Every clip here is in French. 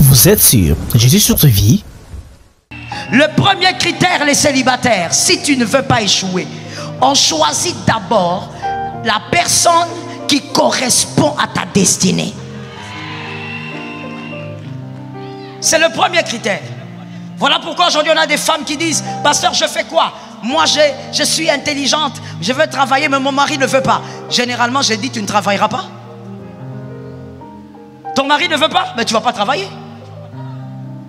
Vous êtes sur Jésus sur vie. Le premier critère, les célibataires, si tu ne veux pas échouer, on choisit d'abord la personne qui correspond à ta destinée. C'est le premier critère. Voilà pourquoi aujourd'hui on a des femmes qui disent: pasteur, je fais quoi? Moi je suis intelligente, je veux travailler mais mon mari ne veut pas. Généralement j'ai dit: tu ne travailleras pas. Ton mari ne veut pas, mais tu ne vas pas travailler.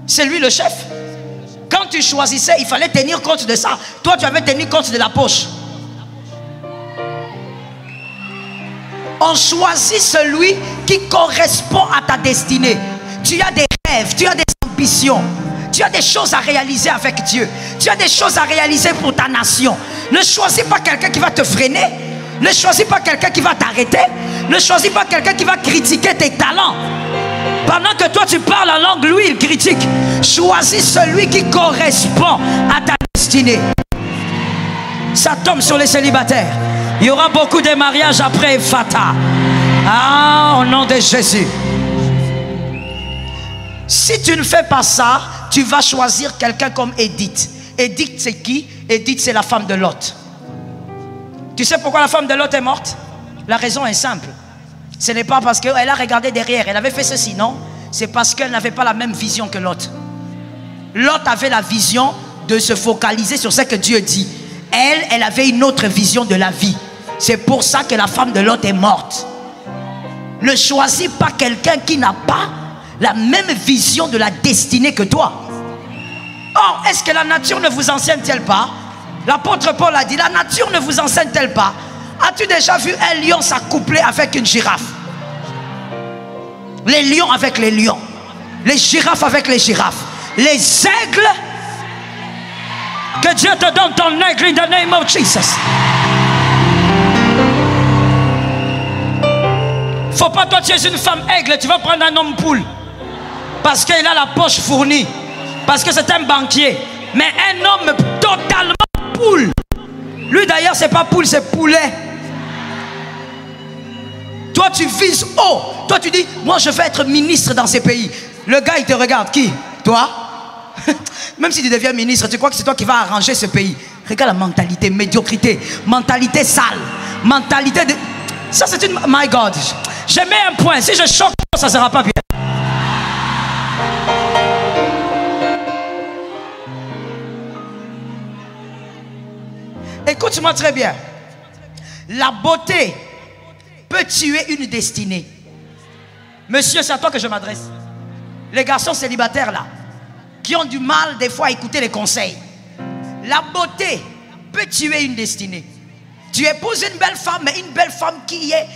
C'est lui le chef. Quand tu choisissais, il fallait tenir compte de ça. Toi tu avais tenu compte de la poche. On choisit celui qui correspond à ta destinée. Tu as des rêves, tu as des ambitions, tu as des choses à réaliser avec Dieu, tu as des choses à réaliser pour ta nation. Ne choisis pas quelqu'un qui va te freiner, ne choisis pas quelqu'un qui va t'arrêter, ne choisis pas quelqu'un qui va critiquer tes talents. Pendant que toi tu parles en langue, lui il critique. Choisis celui qui correspond à ta destinée. Ça tombe sur les célibataires. Il y aura beaucoup de mariages après Fata. Ah, au nom de Jésus. Si tu ne fais pas ça, tu vas choisir quelqu'un comme Édith. Édith c'est qui? Édith c'est la femme de Lot. Tu sais pourquoi la femme de Lot est morte? La raison est simple. Ce n'est pas parce qu'elle a regardé derrière, elle avait fait ceci, non. C'est parce qu'elle n'avait pas la même vision que Lot. Lot avait la vision de se focaliser sur ce que Dieu dit. Elle avait une autre vision de la vie. C'est pour ça que la femme de Lot est morte. Ne choisis pas quelqu'un qui n'a pas la même vision de la destinée que toi. Or, est-ce que la nature ne vous enseigne-t-elle pas? L'apôtre Paul a dit: la nature ne vous enseigne-t-elle pas? As-tu déjà vu un lion s'accoupler avec une girafe? Les lions avec les lions, les girafes avec les girafes, les aigles. Que Dieu te donne ton aigle in the name of Jesus. Faut pas, toi tu es une femme aigle, tu vas prendre un homme poule parce qu'il a la poche fournie, parce que c'est un banquier. Mais un homme totalement poule, lui d'ailleurs c'est pas poule, c'est poulet. Toi tu vises haut, toi tu dis: moi je veux être ministre dans ces pays. Le gars il te regarde, qui? Toi? Même si tu deviens ministre, tu crois que c'est toi qui vas arranger ce pays. Regarde la mentalité, médiocrité, mentalité sale, mentalité de... Ça c'est une... My God, je mets un point. Si je choque, ça ne sera pas bien. Écoute-moi très bien. La beauté peut tuer une destinée. Monsieur, c'est à toi que je m'adresse. Les garçons célibataires là, qui ont du mal des fois à écouter les conseils. La beauté peut tuer une destinée. Tu épouses une belle femme, mais une belle femme qui est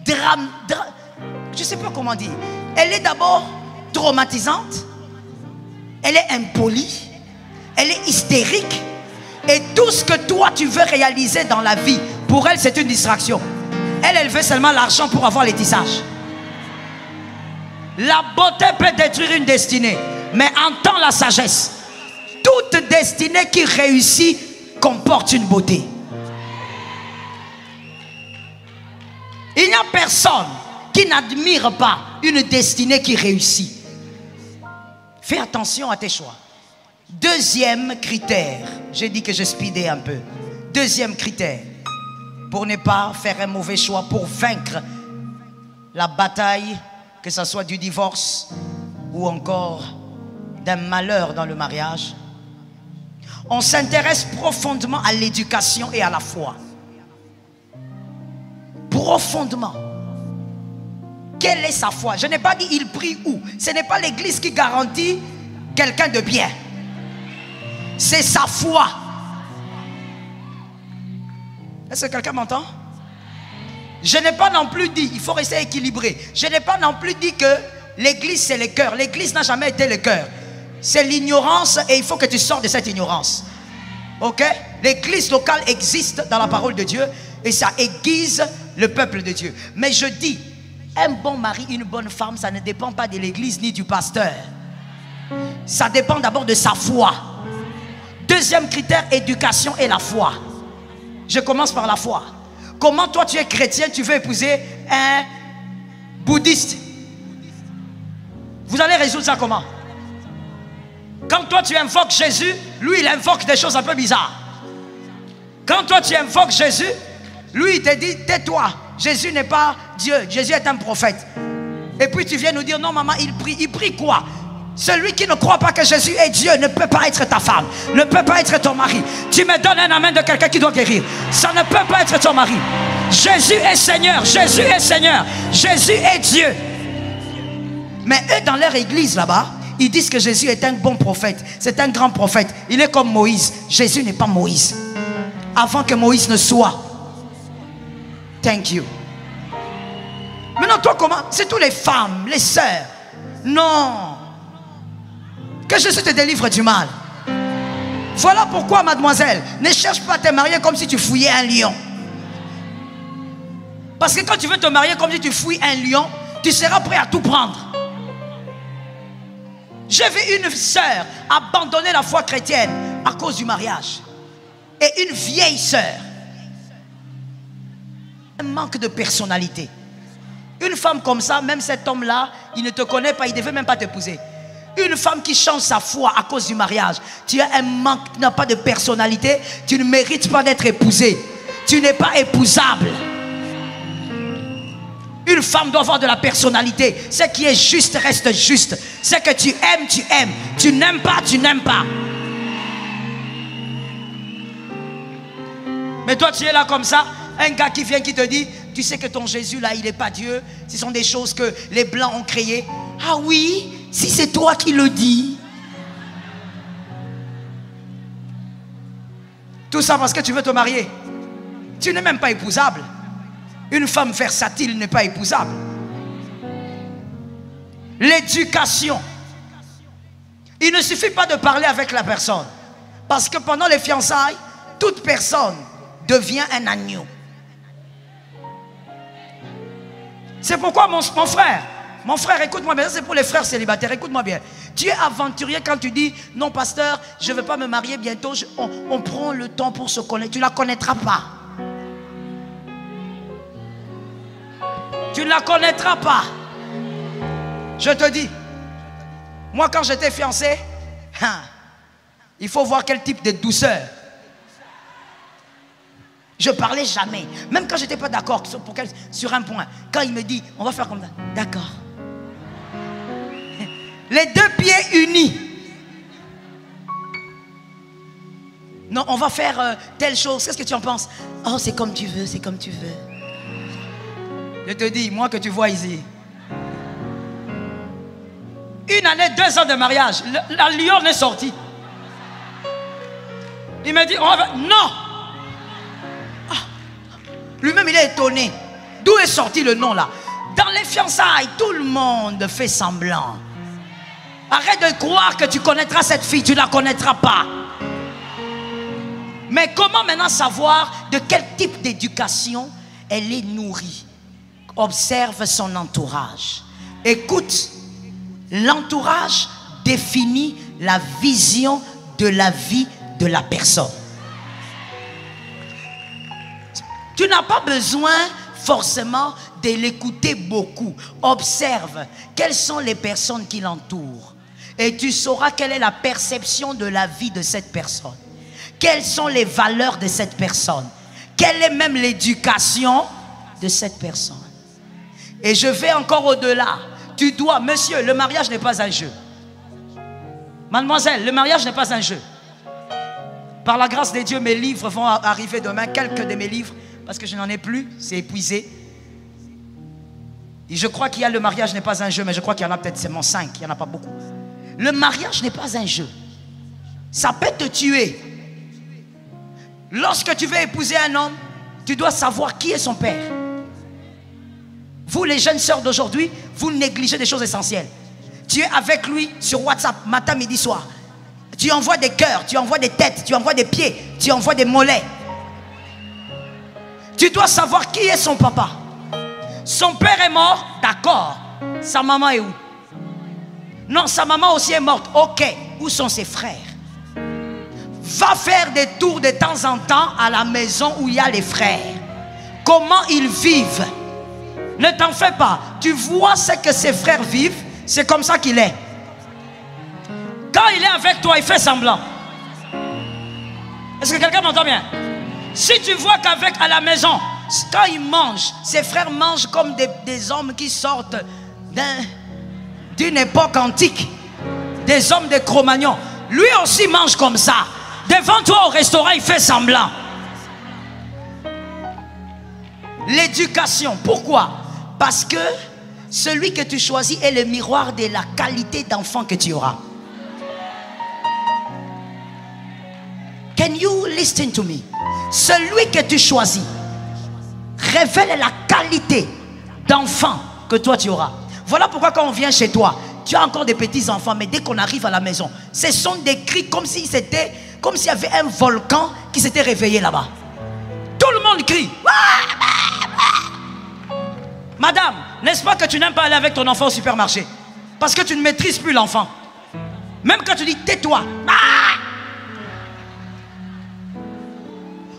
je ne sais pas comment dire. Elle est d'abord traumatisante, elle est impolie, elle est hystérique, et tout ce que toi tu veux réaliser dans la vie, pour elle c'est une distraction. Elle veut seulement l'argent pour avoir les tissages. La beauté peut détruire une destinée, mais entends la sagesse. Toute destinée qui réussit comporte une beauté. Il n'y a personne qui n'admire pas une destinée qui réussit. Fais attention à tes choix. Deuxième critère, j'ai dit que je speedais un peu. Deuxième critère, pour ne pas faire un mauvais choix, pour vaincre la bataille, que ce soit du divorce ou encore d'un malheur dans le mariage, on s'intéresse profondément à l'éducation et à la foi. Profondément. Quelle est sa foi? Je n'ai pas dit il prie où. Ce n'est pas l'église qui garantit quelqu'un de bien. C'est sa foi. Est-ce que quelqu'un m'entend? Je n'ai pas non plus dit, il faut rester équilibré. Je n'ai pas non plus dit que l'église c'est le cœur. L'église n'a jamais été le cœur. C'est l'ignorance et il faut que tu sors de cette ignorance. Ok? L'église locale existe dans la parole de Dieu et ça aiguise le peuple de Dieu. Mais je dis, un bon mari, une bonne femme, ça ne dépend pas de l'église ni du pasteur. Ça dépend d'abord de sa foi. Deuxième critère, éducation et la foi. Je commence par la foi. Comment toi tu es chrétien, tu veux épouser un bouddhiste? Vous allez résoudre ça comment? Quand toi tu invoques Jésus, lui il invoque des choses un peu bizarres. Quand toi tu invoques Jésus, lui il te dit tais-toi, Jésus n'est pas Dieu, Jésus est un prophète. Et puis tu viens nous dire non maman, il prie quoi? Celui qui ne croit pas que Jésus est Dieu ne peut pas être ta femme, ne peut pas être ton mari. Tu me donnes un amen de quelqu'un qui doit guérir. Ça ne peut pas être ton mari. Jésus est Seigneur, Jésus est Seigneur, Jésus est Dieu. Mais eux dans leur église là-bas, ils disent que Jésus est un bon prophète, c'est un grand prophète. Il est comme Moïse. Jésus n'est pas Moïse. Avant que Moïse ne soit. Thank you. Maintenant toi comment? C'est tous les femmes, les sœurs. Non. Que Jésus te délivre du mal. Voilà pourquoi mademoiselle, ne cherche pas à te marier comme si tu fouillais un lion. Parce que quand tu veux te marier comme si tu fouilles un lion, tu seras prêt à tout prendre. J'ai vu une sœur abandonner la foi chrétienne à cause du mariage. Et une vieille sœur. Un manque de personnalité. Une femme comme ça, même cet homme-là, il ne te connaît pas, il ne devait même pas t'épouser. Une femme qui change sa foi à cause du mariage. Tu as un manque, tu n'as pas de personnalité, tu ne mérites pas d'être épousé. Tu n'es pas épousable. Une femme doit avoir de la personnalité. Ce qui est juste reste juste. Ce que tu aimes, tu aimes. Tu n'aimes pas, tu n'aimes pas. Mais toi, tu es là comme ça. Un gars qui vient qui te dit, tu sais que ton Jésus là, il n'est pas Dieu. Ce sont des choses que les Blancs ont créées. Ah oui, si c'est toi qui le dis. Tout ça parce que tu veux te marier. Tu n'es même pas épousable. Une femme versatile n'est pas épousable. L'éducation. Il ne suffit pas de parler avec la personne. Parce que pendant les fiançailles, toute personne devient un agneau. C'est pourquoi mon frère, écoute-moi bien, c'est pour les frères célibataires, écoute-moi bien. Tu es aventurier quand tu dis, non pasteur, je ne vais pas me marier bientôt, on prend le temps pour se connaître. Tu ne la connaîtras pas. Tu ne la connaîtras pas. Je te dis, moi quand j'étais fiancé, il faut voir quel type de douceur. Je parlais jamais. Même quand je n'étais pas d'accord sur un point. Quand il me dit, on va faire comme ça. D'accord. Les deux pieds unis. Non, on va faire telle chose. Qu'est-ce que tu en penses? Oh, c'est comme tu veux, c'est comme tu veux. Je te dis, moi que tu vois ici. Une année, 2 ans de mariage. La lionne est sortie. Il m'a dit, on va... Non. Lui-même, il est étonné. D'où est sorti le nom là? Dans les fiançailles, tout le monde fait semblant. Arrête de croire que tu connaîtras cette fille. Tu ne la connaîtras pas. Mais comment maintenant savoir de quel type d'éducation elle est nourrie? Observe son entourage. Écoute, l'entourage définit la vision de la vie de la personne. Tu n'as pas besoin forcément de l'écouter beaucoup. Observe quelles sont les personnes qui l'entourent. Et tu sauras quelle est la perception de la vie de cette personne. Quelles sont les valeurs de cette personne. Quelle est même l'éducation de cette personne. Et je vais encore au-delà. Tu dois, monsieur, le mariage n'est pas un jeu. Mademoiselle, le mariage n'est pas un jeu. Par la grâce de Dieu, mes livres vont arriver demain. Quelques de mes livres. Parce que je n'en ai plus, c'est épuisé. Et je crois qu'il y a le mariage n'est pas un jeu, mais je crois qu'il y en a peut-être seulement 5, il n'y en a pas beaucoup. Le mariage n'est pas un jeu. Ça peut te tuer. Lorsque tu veux épouser un homme, tu dois savoir qui est son père. Vous les jeunes sœurs d'aujourd'hui, vous négligez des choses essentielles. Tu es avec lui sur WhatsApp, matin, midi, soir. Tu envoies des cœurs, tu envoies des têtes, tu envoies des pieds, tu envoies des mollets. Tu dois savoir qui est son papa. Son père est mort, d'accord. Sa maman est où? Non, sa maman aussi est morte. Ok, où sont ses frères? Va faire des tours de temps en temps à la maison où il y a les frères. Comment ils vivent? Ne t'en fais pas. Tu vois ce que ses frères vivent. C'est comme ça qu'il est. Quand il est avec toi, il fait semblant. Est-ce que quelqu'un m'entend bien? Si tu vois qu'avec à la maison, quand il mange, ses frères mangent comme des hommes qui sortent d'une époque antique. Des hommes de Cro-Magnon. Lui aussi mange comme ça. Devant toi au restaurant, il fait semblant. L'éducation, pourquoi? Parce que celui que tu choisis est le miroir de la qualité d'enfant que tu auras. Can you listen to me? Celui que tu choisis révèle la qualité d'enfant que toi tu auras. Voilà pourquoi quand on vient chez toi, tu as encore des petits enfants, mais dès qu'on arrive à la maison, ce sont des cris comme si c'était, comme s'il y avait un volcan qui s'était réveillé là-bas. Tout le monde crie. Madame, n'est-ce pas que tu n'aimes pas aller avec ton enfant au supermarché? Parce que tu ne maîtrises plus l'enfant. Même quand tu dis tais-toi.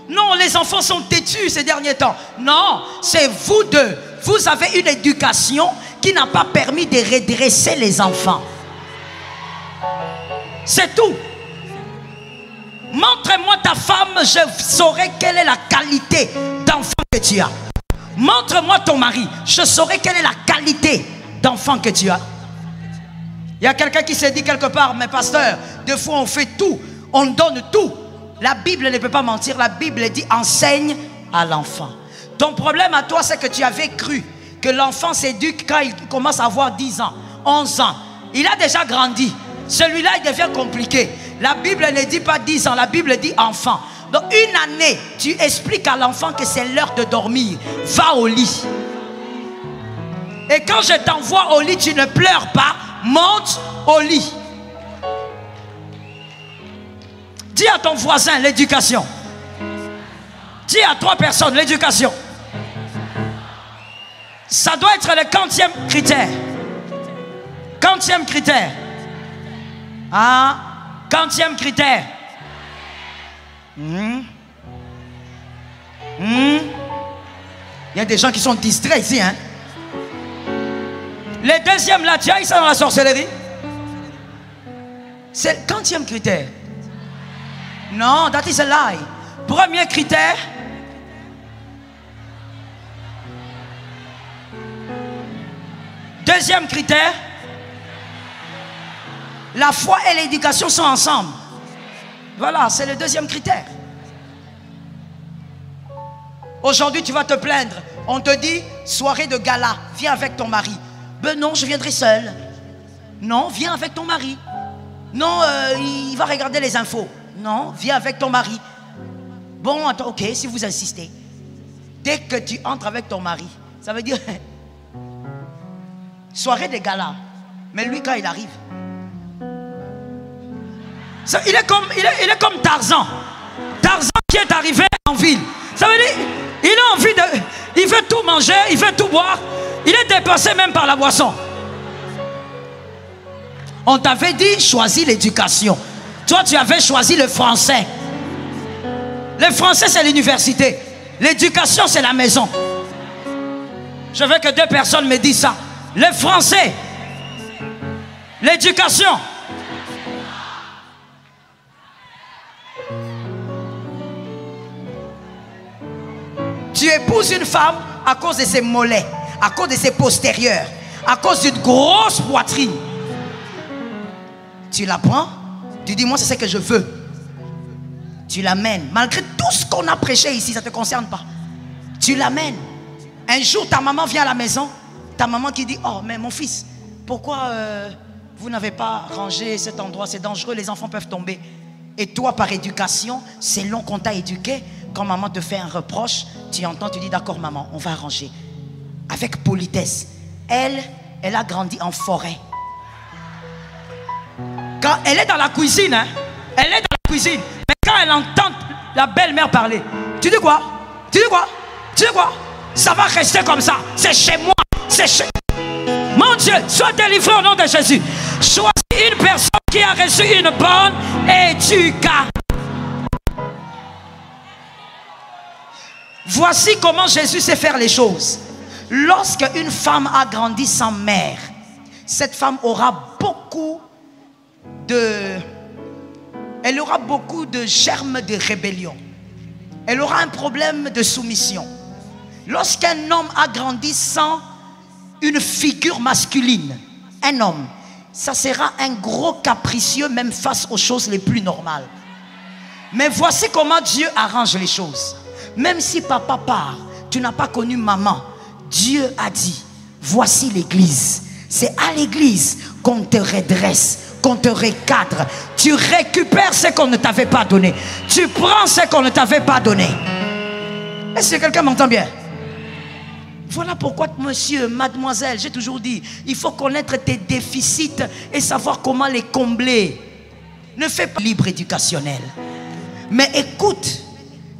Non, les enfants sont têtus ces derniers temps. Non, c'est vous deux. Vous avez une éducation qui n'a pas permis de redresser les enfants. C'est tout. Montre-moi ta femme, je saurai quelle est la qualité d'enfant que tu as. Montre-moi ton mari, je saurai quelle est la qualité d'enfant que tu as. Il y a quelqu'un qui s'est dit quelque part, mais pasteur, des fois on fait tout, on donne tout. La Bible ne peut pas mentir, la Bible dit enseigne à l'enfant. Ton problème à toi, c'est que tu avais cru que l'enfant s'éduque quand il commence à avoir 10 ans, 11 ans. Il a déjà grandi. Celui-là, il devient compliqué. La Bible ne dit pas 10 ans, la Bible dit enfant. Donc une année, tu expliques à l'enfant que c'est l'heure de dormir. Va au lit. Et quand je t'envoie au lit, tu ne pleures pas. Monte au lit. Dis à ton voisin l'éducation. Dis à 3 personnes l'éducation. Ça doit être le 40e critère. 40e critère. Ah, 40e critère. Il y a des gens qui sont distraits ici, hein. Le deuxième là, tu as ça dans la sorcellerie. C'est le 40e critère. Non, that is a lie. Premier critère. Deuxième critère. La foi et l'éducation sont ensemble. Voilà, c'est le deuxième critère. Aujourd'hui, tu vas te plaindre. On te dit, soirée de gala, viens avec ton mari. Ben non, je viendrai seul. Non, viens avec ton mari. Non, il va regarder les infos. Non, viens avec ton mari. Bon, attends, ok, si vous insistez. Dès que tu entres avec ton mari, ça veut dire soirée de gala. Mais lui, quand il arrive, il est comme Tarzan. Tarzan qui est arrivé en ville. Ça veut dire, il a envie de... Il veut tout manger, il veut tout boire. Il est dépassé même par la boisson. On t'avait dit, choisis l'éducation. Toi, tu avais choisi le français. Le français, c'est l'université. L'éducation, c'est la maison. Je veux que 2 personnes me disent ça. Le français. L'éducation. Tu épouses une femme à cause de ses mollets, à cause de ses postérieurs, à cause d'une grosse poitrine. Tu la prends, tu dis moi c'est ce que je veux. Tu l'amènes, malgré tout ce qu'on a prêché ici, ça ne te concerne pas. Tu l'amènes. Un jour ta maman vient à la maison, ta maman qui dit oh mais mon fils, pourquoi vous n'avez pas rangé cet endroit, c'est dangereux, les enfants peuvent tomber. Et toi par éducation, selon qu'on t'a éduqué, quand maman te fait un reproche, tu entends, tu dis d'accord maman, on va arranger. Avec politesse. Elle a grandi en forêt. Quand elle est dans la cuisine, hein, elle est dans la cuisine. Mais quand elle entend la belle-mère parler, tu dis quoi? Tu dis quoi? Tu dis quoi? Ça va rester comme ça. C'est chez moi. C'est chez... Mon Dieu, sois délivré au nom de Jésus. Choisis une personne qui a reçu une bonne éducation. Voici comment Jésus sait faire les choses. Lorsque une femme a grandi sans mère, cette femme aura beaucoup de... Elle aura beaucoup de germes de rébellion. Elle aura un problème de soumission. Lorsqu'un homme a grandi sans une figure masculine, un homme, ça sera un gros capricieux même face aux choses les plus normales. Mais voici comment Dieu arrange les choses. Même si papa part, tu n'as pas connu maman, Dieu a dit, voici l'église. C'est à l'église qu'on te redresse, qu'on te recadre. Tu récupères ce qu'on ne t'avait pas donné. Tu prends ce qu'on ne t'avait pas donné. Est-ce que quelqu'un m'entend bien? Voilà pourquoi, monsieur, mademoiselle, j'ai toujours dit, il faut connaître tes déficits et savoir comment les combler. Ne fais pas libre éducationnel. Mais écoute,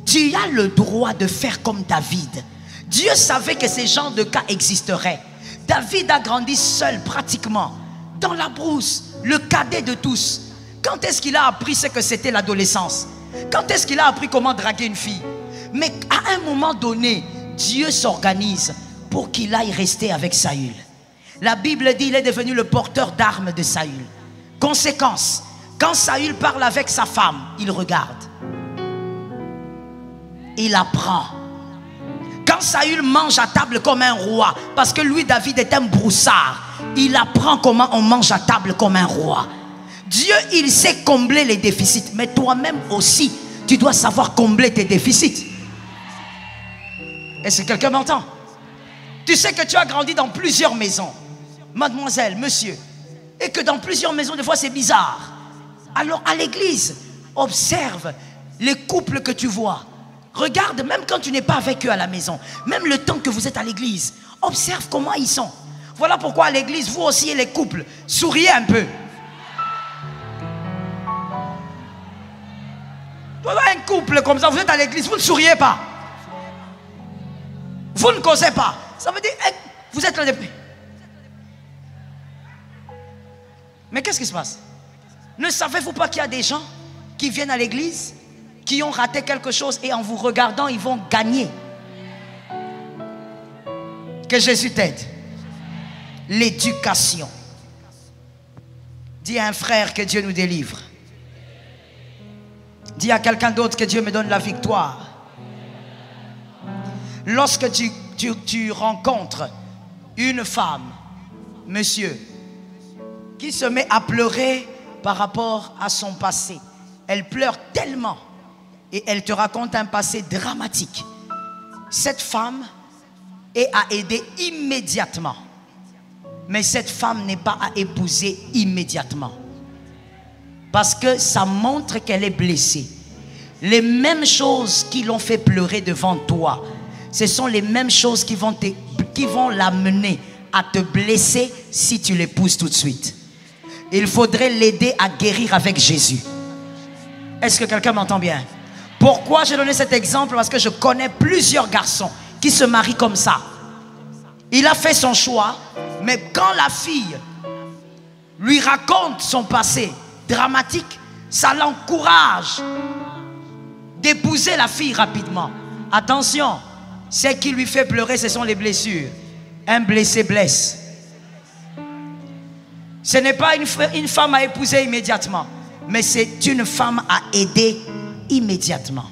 tu as le droit de faire comme David. Dieu savait que ces genres de cas existeraient. David a grandi seul pratiquement, dans la brousse, le cadet de tous. Quand est-ce qu'il a appris ce que c'était l'adolescence? Quand est-ce qu'il a appris comment draguer une fille? Mais à un moment donné, Dieu s'organise pour qu'il aille rester avec Saül. La Bible dit qu'il est devenu le porteur d'armes de Saül. Conséquence, quand Saül parle avec sa femme, il regarde. Il apprend. Quand Saül mange à table comme un roi, parce que lui, David, est un broussard, il apprend comment on mange à table comme un roi. Dieu, il sait combler les déficits, mais toi-même aussi, tu dois savoir combler tes déficits. Est-ce que quelqu'un m'entend? Tu sais que tu as grandi dans plusieurs maisons, mademoiselle, monsieur, et que dans plusieurs maisons, des fois, c'est bizarre. Alors, à l'église, observe les couples que tu vois. Regarde, même quand tu n'es pas avec eux à la maison, même le temps que vous êtes à l'église, observe comment ils sont. Voilà pourquoi à l'église, vous aussi et les couples, souriez un peu. Un couple comme ça, vous êtes à l'église, vous ne souriez pas. Vous ne causez pas. Ça veut dire, vous êtes là depuis. Mais qu'est-ce qui se passe? Ne savez-vous pas qu'il y a des gens qui viennent à l'église, qui ont raté quelque chose et en vous regardant, ils vont gagner? Que Jésus t'aide. L'éducation. Dis à un frère que Dieu nous délivre. Dis à quelqu'un d'autre que Dieu me donne la victoire. Lorsque tu rencontres une femme, monsieur, qui se met à pleurer par rapport à son passé, elle pleure tellement et elle te raconte un passé dramatique. Cette femme est à aider immédiatement. Mais cette femme n'est pas à épouser immédiatement. Parce que ça montre qu'elle est blessée. Les mêmes choses qui l'ont fait pleurer devant toi, ce sont les mêmes choses qui vont l'amener à te blesser si tu l'épouses tout de suite. Il faudrait l'aider à guérir avec Jésus. Est-ce que quelqu'un m'entend bien? Pourquoi j'ai donné cet exemple? Parce que je connais plusieurs garçons qui se marient comme ça. Il a fait son choix, mais quand la fille lui raconte son passé dramatique, ça l'encourage d'épouser la fille rapidement. Attention, ce qui lui fait pleurer, ce sont les blessures. Un blessé blesse. Ce n'est pas une femme à épouser immédiatement, mais c'est une femme à aider immédiatement.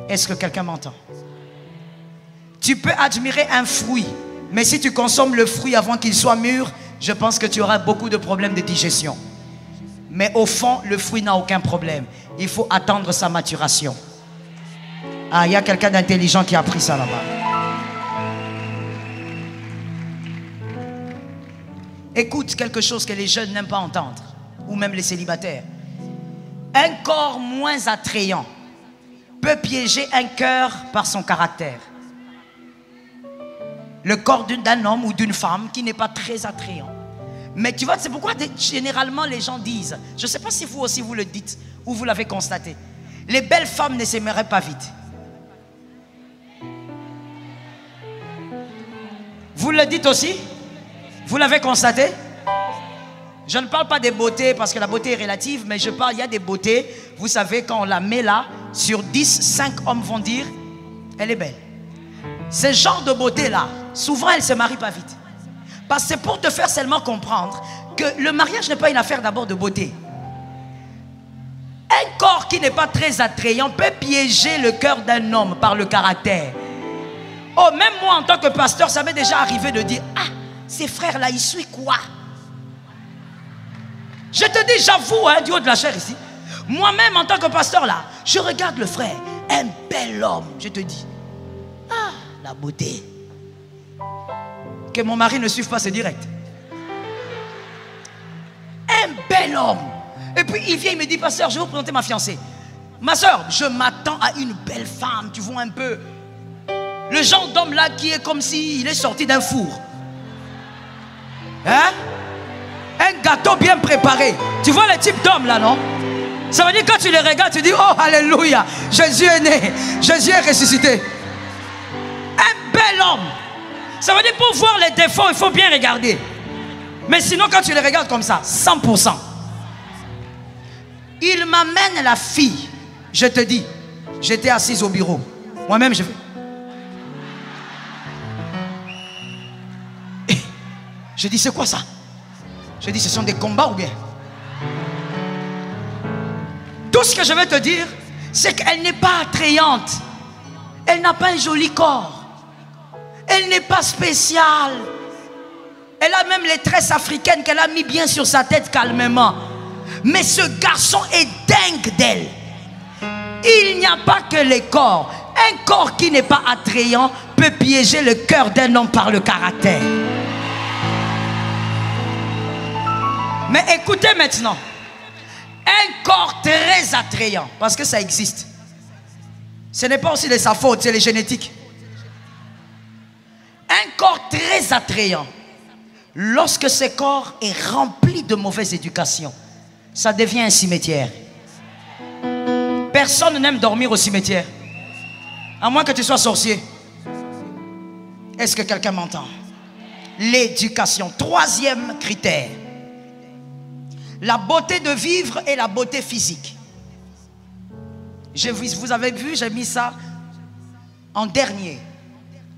Est-ce que quelqu'un m'entend? Tu peux admirer un fruit, mais si tu consommes le fruit avant qu'il soit mûr, je pense que tu auras beaucoup de problèmes de digestion. Mais au fond, le fruit n'a aucun problème. Il faut attendre sa maturation. Ah, il y a quelqu'un d'intelligent qui a appris ça là-bas. Écoute quelque chose que les jeunes n'aiment pas entendre, ou même les célibataires. Un corps moins attrayant peut piéger un cœur par son caractère. Le corps d'un homme ou d'une femme qui n'est pas très attrayant. Mais tu vois, c'est pourquoi généralement les gens disent, je ne sais pas si vous aussi vous le dites ou vous l'avez constaté, les belles femmes ne s'aimeraient pas vite. Vous le dites aussi? Vous l'avez constaté? Je ne parle pas des beautés parce que la beauté est relative, mais je parle, il y a des beautés, vous savez, quand on la met là, sur 10, 5 hommes vont dire, elle est belle. Ce genre de beauté là, souvent elle ne se marie pas vite. Parce que c'est pour te faire seulement comprendre que le mariage n'est pas une affaire d'abord de beauté. Un corps qui n'est pas très attrayant peut piéger le cœur d'un homme par le caractère. Oh, même moi en tant que pasteur, ça m'est déjà arrivé de dire, ah, ces frères-là, ils suivent quoi? Je te dis, j'avoue, hein, du haut de la chair ici, moi-même en tant que pasteur là, je regarde le frère, un bel homme, je te dis, ah, la beauté. Que mon mari ne suive pas, c'est direct. Un bel homme. Et puis il vient, il me dit, pasteur, je vais vous présenter ma fiancée. Ma soeur, je m'attends à une belle femme, tu vois un peu. Le genre d'homme là qui est comme s'il est sorti d'un four. Hein? Un gâteau bien préparé. Tu vois le type d'homme là, non? Ça veut dire quand tu les regardes, tu dis, oh, alléluia, Jésus est né, Jésus est ressuscité. Un bel homme. Ça veut dire pour voir les défauts, il faut bien regarder. Mais sinon, quand tu les regardes comme ça, 100%. Il m'amène la fille. Je te dis, j'étais assise au bureau. Moi-même, je fais. Je dis, c'est quoi ça? Je dis, ce sont des combats ou bien? Tout ce que je vais te dire, c'est qu'elle n'est pas attrayante. Elle n'a pas un joli corps. Elle n'est pas spéciale. Elle a même les tresses africaines qu'elle a mis bien sur sa tête calmement. Mais ce garçon est dingue d'elle. Il n'y a pas que les corps. Un corps qui n'est pas attrayant peut piéger le cœur d'un homme par le caractère. Mais écoutez maintenant. Un corps très attrayant, parce que ça existe. Ce n'est pas aussi de sa faute, c'est les génétiques. Un corps très attrayant, lorsque ce corps est rempli de mauvaise éducation, ça devient un cimetière. Personne n'aime dormir au cimetière, à moins que tu sois sorcier. Est-ce que quelqu'un m'entend? L'éducation, troisième critère. La beauté de vivre et la beauté physique. Vous avez vu, j'ai mis ça en dernier.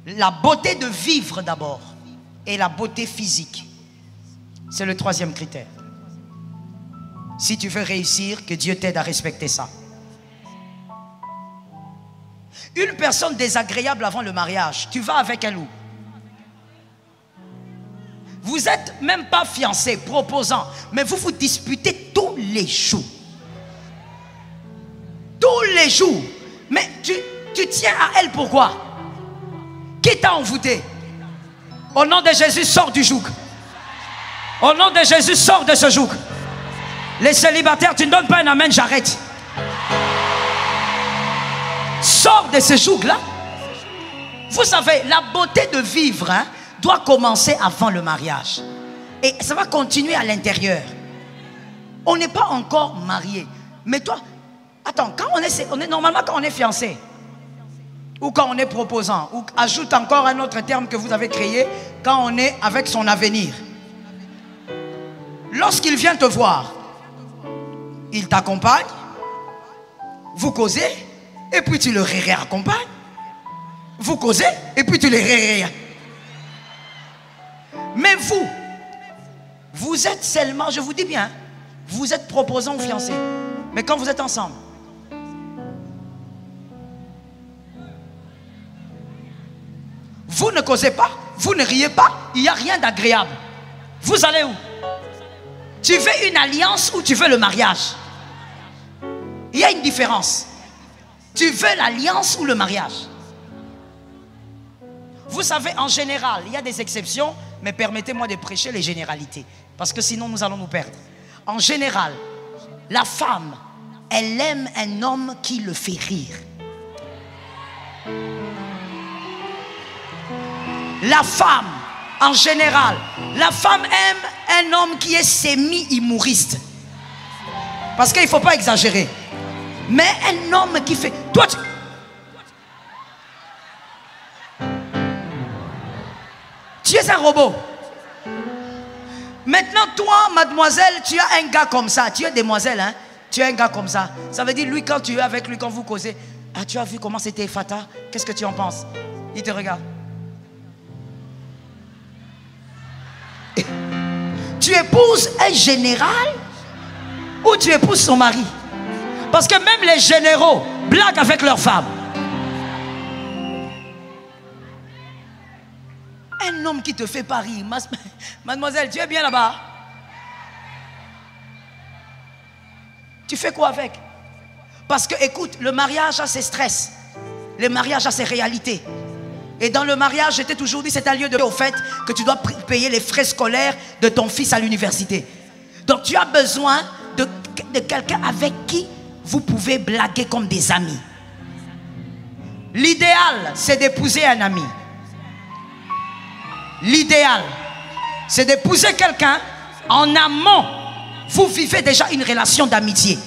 La beauté de vivre d'abord et la beauté physique. C'est le troisième critère. Si tu veux réussir, que Dieu t'aide à respecter ça. Une personne désagréable avant le mariage, tu vas avec un loup. Vous n'êtes même pas fiancé, proposant, mais vous vous disputez tous les jours. Tous les jours. Mais tu tiens à elle pourquoi? Qui t'a envoûté? Au nom de Jésus, sors du joug. Au nom de Jésus, sors de ce joug. Les célibataires, tu ne donnes pas un amen, j'arrête. Sors de ce joug-là. Vous savez, la beauté de vivre, hein, doit commencer avant le mariage. Et ça va continuer à l'intérieur. On n'est pas encore marié. Mais toi, attends, quand on est normalement quand on est fiancé, ou quand on est proposant, ou ajoute encore un autre terme que vous avez créé, quand on est avec son avenir. Lorsqu'il vient te voir, il t'accompagne, vous causez, et puis tu le réaccompagnes. Vous causez, et puis tu le réaccompagnes. Mais vous êtes seulement, je vous dis bien, vous êtes proposant ou fiancé. Mais quand vous êtes ensemble, vous ne causez pas, vous ne riez pas, il n'y a rien d'agréable. Vous allez où? Tu veux une alliance ou tu veux le mariage? Il y a une différence. Tu veux l'alliance ou le mariage? Vous savez, en général, il y a des exceptions, mais permettez-moi de prêcher les généralités, parce que sinon nous allons nous perdre. En général, la femme, elle aime un homme qui le fait rire. La femme, en général, la femme aime un homme qui est semi-humoriste. Parce qu'il ne faut pas exagérer. Mais un homme qui fait... Toi, tu es un robot. Maintenant, toi, mademoiselle, tu as un gars comme ça. Tu es demoiselle, hein? Tu as un gars comme ça. Ça veut dire, lui, quand tu es avec lui, quand vous causez, ah, tu as vu comment c'était Fata? Qu'est-ce que tu en penses? Il te regarde. Tu épouses un général ou tu épouses son mari? Parce que même les généraux blaguent avec leurs femmes. Un homme qui te fait pas rire. Mademoiselle, tu es bien là-bas? Tu fais quoi avec? Parce que, écoute, le mariage a ses stress. Le mariage a ses réalités. Et dans le mariage, je t'ai toujours dit, c'est un lieu de... Au fait, que tu dois payer les frais scolaires de ton fils à l'université. Donc, tu as besoin de quelqu'un avec qui vous pouvez blaguer comme des amis. L'idéal, c'est d'épouser un ami. L'idéal, c'est d'épouser quelqu'un en amont. Vous vivez déjà une relation d'amitié.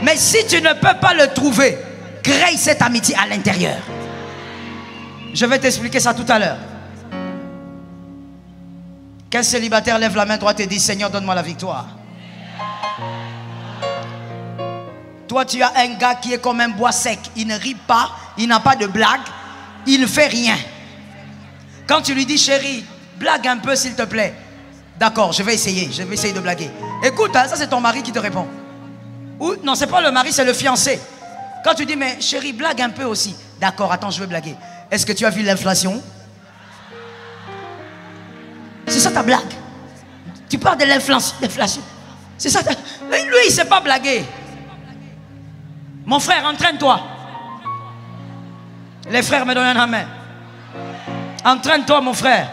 Mais si tu ne peux pas le trouver, crée cette amitié à l'intérieur. Je vais t'expliquer ça tout à l'heure. Qu'un célibataire lève la main droite et dit: Seigneur, donne-moi la victoire. Toi, tu as un gars qui est comme un bois sec. Il ne rit pas, il n'a pas de blague, il ne fait rien. Quand tu lui dis: chérie, blague un peu s'il te plaît. D'accord, je vais essayer de blaguer. Écoute, hein, ça c'est ton mari qui te répond. Ou non, c'est pas le mari, c'est le fiancé. Quand tu dis: mais chérie, blague un peu aussi. D'accord, attends, je veux blaguer. Est-ce que tu as vu l'inflation? C'est ça ta blague? Tu parles de l'inflation. C'est ça ta... Lui, il ne sait pas blaguer. Mon frère, entraîne-toi. Les frères me donnent la main. Entraîne-toi, mon frère.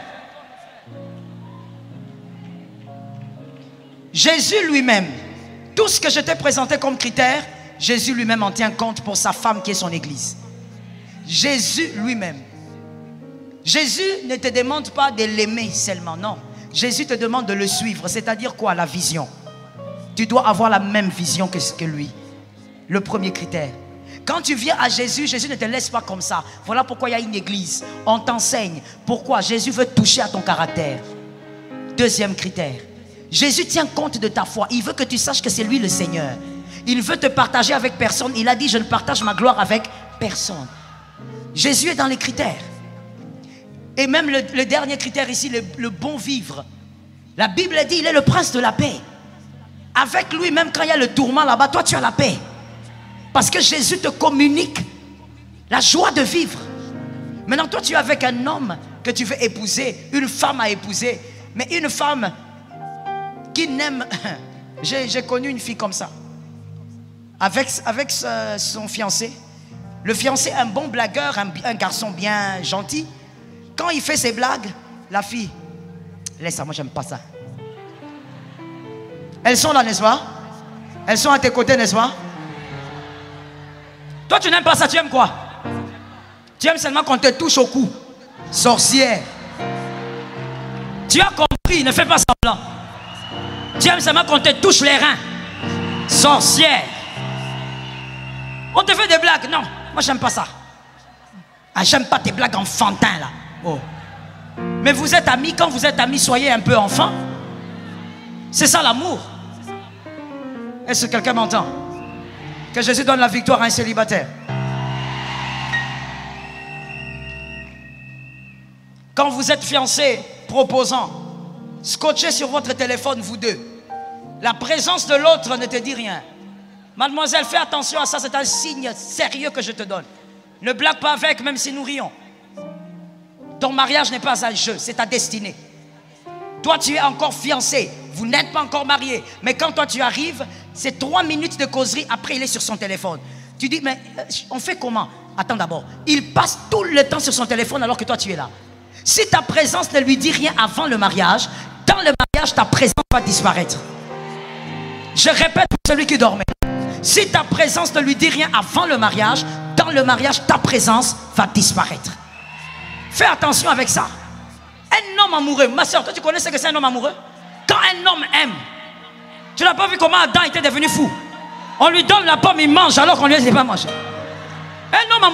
Jésus lui-même, tout ce que je t'ai présenté comme critère, Jésus lui-même en tient compte pour sa femme qui est son église. Jésus lui-même. Jésus ne te demande pas de l'aimer seulement, non. Jésus te demande de le suivre, c'est-à-dire quoi? La vision. Tu dois avoir la même vision que lui. Le premier critère. Quand tu viens à Jésus, Jésus ne te laisse pas comme ça. Voilà pourquoi il y a une église. On t'enseigne. Pourquoi? Jésus veut toucher à ton caractère. Deuxième critère. Jésus tient compte de ta foi. Il veut que tu saches que c'est lui le Seigneur. Il veut te partager avec personne. Il a dit: je ne partage ma gloire avec personne. Jésus est dans les critères. Et même le dernier critère ici, le bon vivre. La Bible dit: il est le prince de la paix. Avec lui, même quand il y a le tourment là-bas, toi tu as la paix. Parce que Jésus te communique la joie de vivre. Maintenant, toi tu es avec un homme que tu veux épouser, une femme à épouser. Mais une femme qui n'aime... J'ai connu une fille comme ça. Avec son fiancé. Le fiancé est un bon blagueur, un garçon bien gentil. Quand il fait ses blagues, la fille, laisse ça, moi j'aime pas ça. Elles sont là, n'est-ce pas? Elles sont à tes côtés, n'est-ce pas? Toi tu n'aimes pas ça, tu aimes quoi? Tu aimes seulement qu'on te touche au cou. Sorcière. Tu as compris, ne fais pas semblant. Tu aimes seulement qu'on te touche les reins. Sorcière. On te fait des blagues, non. Moi j'aime pas ça. Ah, j'aime pas tes blagues enfantins là. Oh. Mais vous êtes amis, quand vous êtes amis, soyez un peu enfant. C'est ça l'amour. Est-ce que quelqu'un m'entend? Que Jésus donne la victoire à un célibataire. Quand vous êtes fiancés, proposant, scotchez sur votre téléphone vous deux. La présence de l'autre ne te dit rien. Mademoiselle, fais attention à ça, c'est un signe sérieux que je te donne. Ne blague pas avec, même si nous rions. Ton mariage n'est pas un jeu, c'est ta destinée. Toi, tu es encore fiancé, vous n'êtes pas encore marié. Mais quand toi, tu arrives, c'est 3 minutes de causerie, après il est sur son téléphone. Tu dis, mais on fait comment? Attends d'abord, il passe tout le temps sur son téléphone alors que toi, tu es là. Si ta présence ne lui dit rien avant le mariage, dans le mariage, ta présence va disparaître. Je répète pour celui qui dormait. Si ta présence ne lui dit rien avant le mariage, dans le mariage, ta présence va disparaître. Fais attention avec ça. Un homme amoureux, ma soeur, toi tu connais ce que c'est un homme amoureux? Quand un homme aime, tu n'as pas vu comment Adam était devenu fou? On lui donne la pomme, il mange alors qu'on ne lui laisse pas manger. Un homme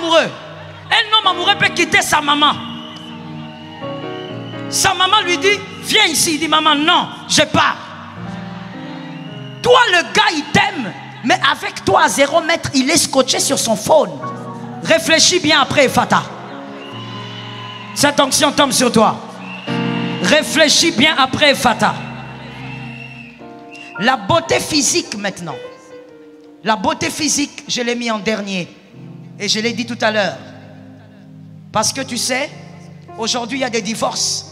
amoureux peut quitter sa maman. Sa maman lui dit, viens ici. Il dit, maman, non, je pars. Toi, le gars, il t'aime. Mais avec toi à 0 mètre, il est scotché sur son phone. Réfléchis bien après, Fata. Cette onction tombe sur toi. Réfléchis bien après Fata. La beauté physique maintenant. La beauté physique, je l'ai mis en dernier. Et je l'ai dit tout à l'heure. Parce que tu sais, aujourd'hui il y a des divorces.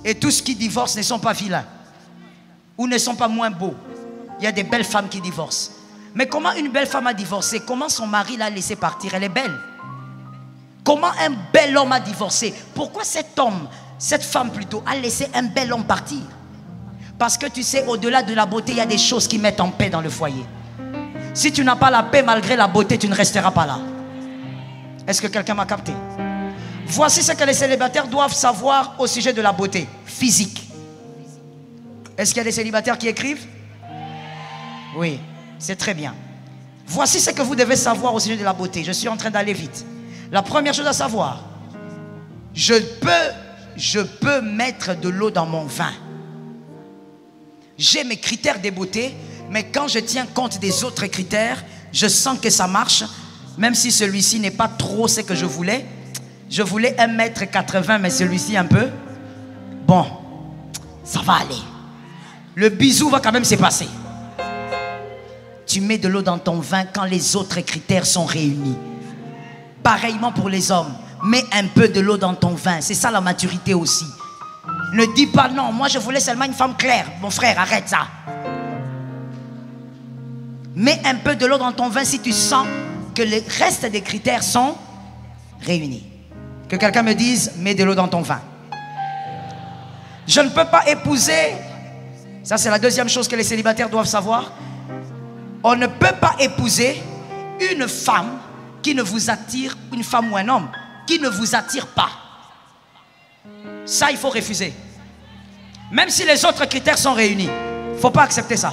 Et tous ceux qui divorcent ne sont pas vilains. Ou ne sont pas moins beaux. Il y a des belles femmes qui divorcent. Mais comment une belle femme a divorcé? Comment son mari l'a laissé partir? Elle est belle. Comment un bel homme a divorcé? Pourquoi cet homme, cette femme plutôt, a laissé un bel homme partir? Parce que tu sais, au-delà de la beauté, il y a des choses qui mettent en paix dans le foyer. Si tu n'as pas la paix malgré la beauté, tu ne resteras pas là. Est-ce que quelqu'un m'a capté? Voici ce que les célibataires doivent savoir au sujet de la beauté physique. Est-ce qu'il y a des célibataires qui écrivent? Oui, c'est très bien. Voici ce que vous devez savoir au sujet de la beauté. Je suis en train d'aller vite. La première chose à savoir, je peux mettre de l'eau dans mon vin. J'ai mes critères de beauté, mais quand je tiens compte des autres critères, je sens que ça marche, même si celui-ci n'est pas trop ce que je voulais. Je voulais 1,80 m, mais celui-ci un peu. Bon, ça va aller. Le bisou va quand même se passer. Tu mets de l'eau dans ton vin quand les autres critères sont réunis. Pareillement pour les hommes. Mets un peu de l'eau dans ton vin. C'est ça la maturité aussi. Ne dis pas non, moi je voulais seulement une femme claire. Mon frère, arrête ça. Mets un peu de l'eau dans ton vin si tu sens que le reste des critères sont réunis. Que quelqu'un me dise, mets de l'eau dans ton vin. Je ne peux pas épouser. Ça c'est la deuxième chose que les célibataires doivent savoir. On ne peut pas épouser une femme qui ne vous attire, une femme ou un homme, qui ne vous attire pas. Ça, il faut refuser. Même si les autres critères sont réunis, il ne faut pas accepter ça.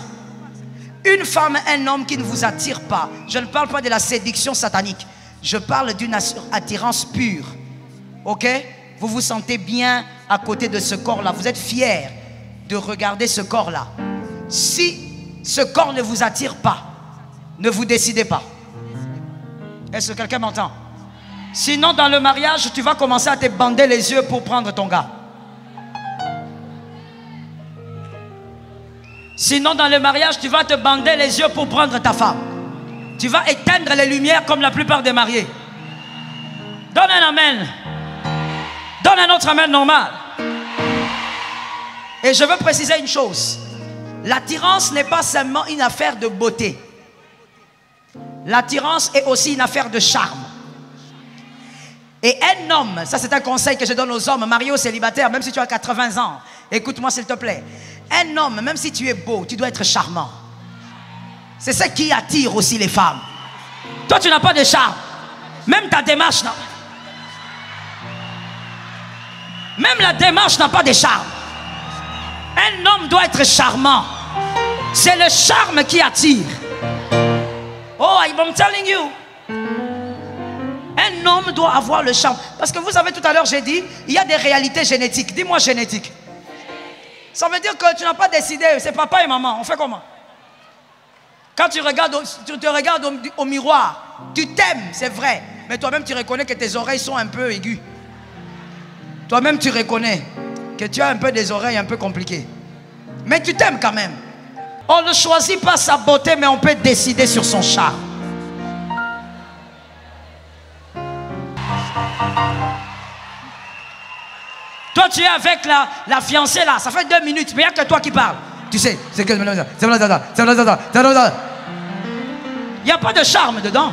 Une femme, un homme qui ne vous attire pas, je ne parle pas de la séduction satanique, je parle d'une attirance pure. Ok? Vous vous sentez bien à côté de ce corps-là, vous êtes fier de regarder ce corps-là. Si ce corps ne vous attire pas, ne vous décidez pas. Est-ce que quelqu'un m'entend? Sinon, dans le mariage, tu vas commencer à te bander les yeux pour prendre ton gars. Sinon, dans le mariage, tu vas te bander les yeux pour prendre ta femme. Tu vas éteindre les lumières comme la plupart des mariés. Donne un amen. Donne un autre amen normal. Et je veux préciser une chose. L'attirance n'est pas seulement une affaire de beauté. L'attirance est aussi une affaire de charme. Et un homme, ça c'est un conseil que je donne aux hommes, mariés ou célibataires, même si tu as 80 ans, écoute-moi s'il te plaît. Un homme, même si tu es beau, tu dois être charmant. C'est ce qui attire aussi les femmes. Toi tu n'as pas de charme. Même ta démarche n'a... Même la démarche n'a pas de charme. Un homme doit être charmant. C'est le charme qui attire. Oh, I'm telling you. Un homme doit avoir le charme. Parce que vous savez, tout à l'heure, j'ai dit, il y a des réalités génétiques. Dis-moi génétique. Ça veut dire que tu n'as pas décidé, c'est papa et maman. On fait comment? Quand tu te regardes au miroir, tu t'aimes, c'est vrai. Mais toi-même, tu reconnais que tes oreilles sont un peu aiguës. Toi-même, tu reconnais que tu as un peu des oreilles un peu compliquées. Mais tu t'aimes quand même. On ne choisit pas sa beauté, mais on peut décider sur son charme. Toi, tu es avec la fiancée là, ça fait 2 minutes, mais il n'y a que toi qui parles. Tu sais, c'est que... Il n'y a pas de charme dedans.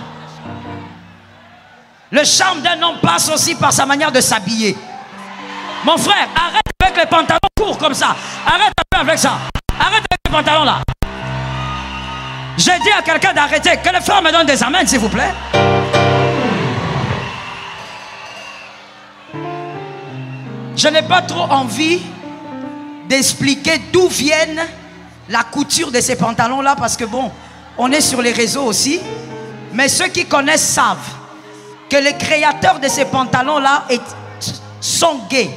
Le charme d'un homme passe aussi par sa manière de s'habiller. Mon frère, arrête avec les pantalons courts comme ça. Arrête avec ça. Arrête avec les pantalons là. J'ai dit à quelqu'un d'arrêter. Que le frère me donne des amens, s'il vous plaît. Je n'ai pas trop envie d'expliquer d'où viennent la couture de ces pantalons-là, parce que bon, on est sur les réseaux aussi. Mais ceux qui connaissent savent que les créateurs de ces pantalons-là sont gays.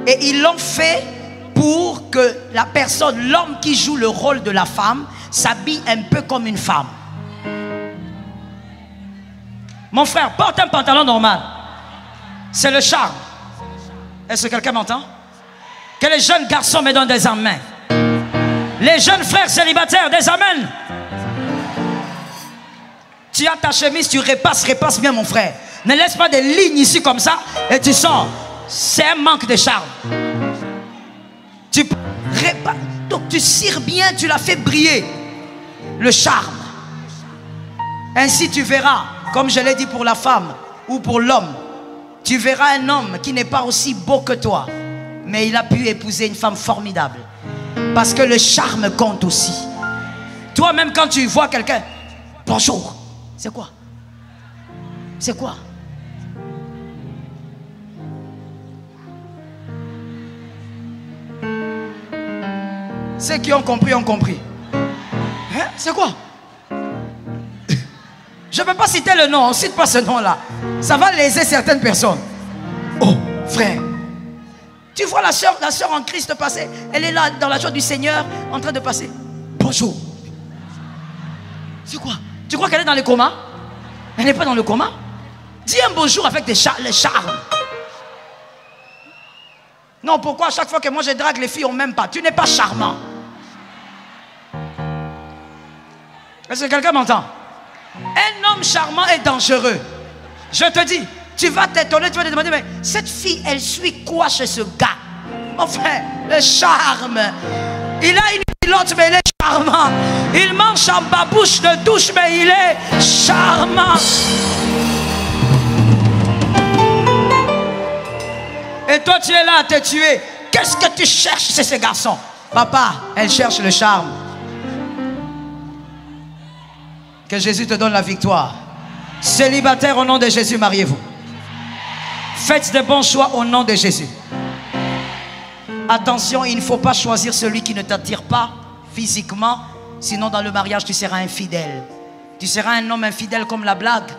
Et ils l'ont fait pour que la personne, l'homme qui joue le rôle de la femme, s'habille un peu comme une femme. Mon frère, porte un pantalon normal. C'est le charme. Est-ce que quelqu'un m'entend? Que les jeunes garçons me donnent des amens. Les jeunes frères célibataires, des amens. Tu as ta chemise, tu repasses bien mon frère. Ne laisse pas des lignes ici comme ça et tu sors. C'est un manque de charme. Donc tu cires bien, tu la fais briller. Le charme. Ainsi tu verras, comme je l'ai dit pour la femme ou pour l'homme, tu verras un homme qui n'est pas aussi beau que toi, mais il a pu épouser une femme formidable. Parce que le charme compte aussi. Toi-même quand tu vois quelqu'un, bonjour, c'est quoi? C'est quoi? Ceux qui ont compris ont compris. Hein? C'est quoi? Je ne peux pas citer le nom, on ne cite pas ce nom-là. Ça va léser certaines personnes. Oh, frère. Tu vois la soeur en Christ passer. Elle est là dans la joie du Seigneur, en train de passer. Bonjour. C'est quoi? Tu crois qu'elle est dans le coma? Elle n'est pas dans le coma. Dis un bonjour avec le charme. Non, pourquoi à chaque fois que moi je drague les filles, on ne m'aime pas? Tu n'es pas charmant. Est-ce que quelqu'un m'entend? Un homme charmant est dangereux. Je te dis, tu vas t'étonner, tu vas te demander, mais cette fille, elle suit quoi chez ce gars? Mon frère, le charme. Il a une pilote, mais il est charmant. Il mange en babouche de douche, mais il est charmant. Et toi, tu es là à te tuer. Qu'est-ce que tu cherches chez ces garçons? Papa, elle cherche le charme. Que Jésus te donne la victoire. Célibataire, au nom de Jésus, mariez-vous. Faites de bons choix au nom de Jésus. Attention, il ne faut pas choisir celui qui ne t'attire pas physiquement. Sinon, dans le mariage, tu seras infidèle. Tu seras un homme infidèle comme la blague.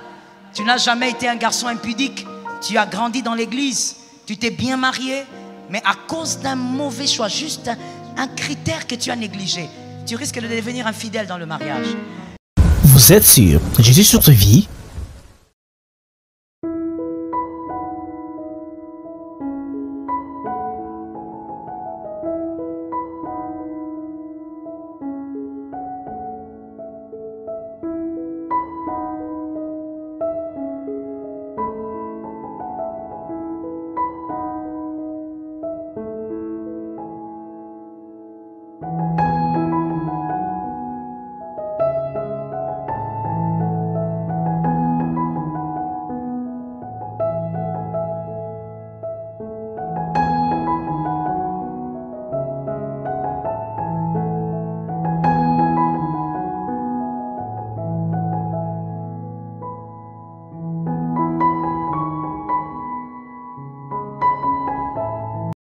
Tu n'as jamais été un garçon impudique. Tu as grandi dans l'église. Tu t'es bien marié. Mais à cause d'un mauvais choix, juste un critère que tu as négligé, tu risques de devenir infidèle dans le mariage. Vous êtes sur Jésus sur vie?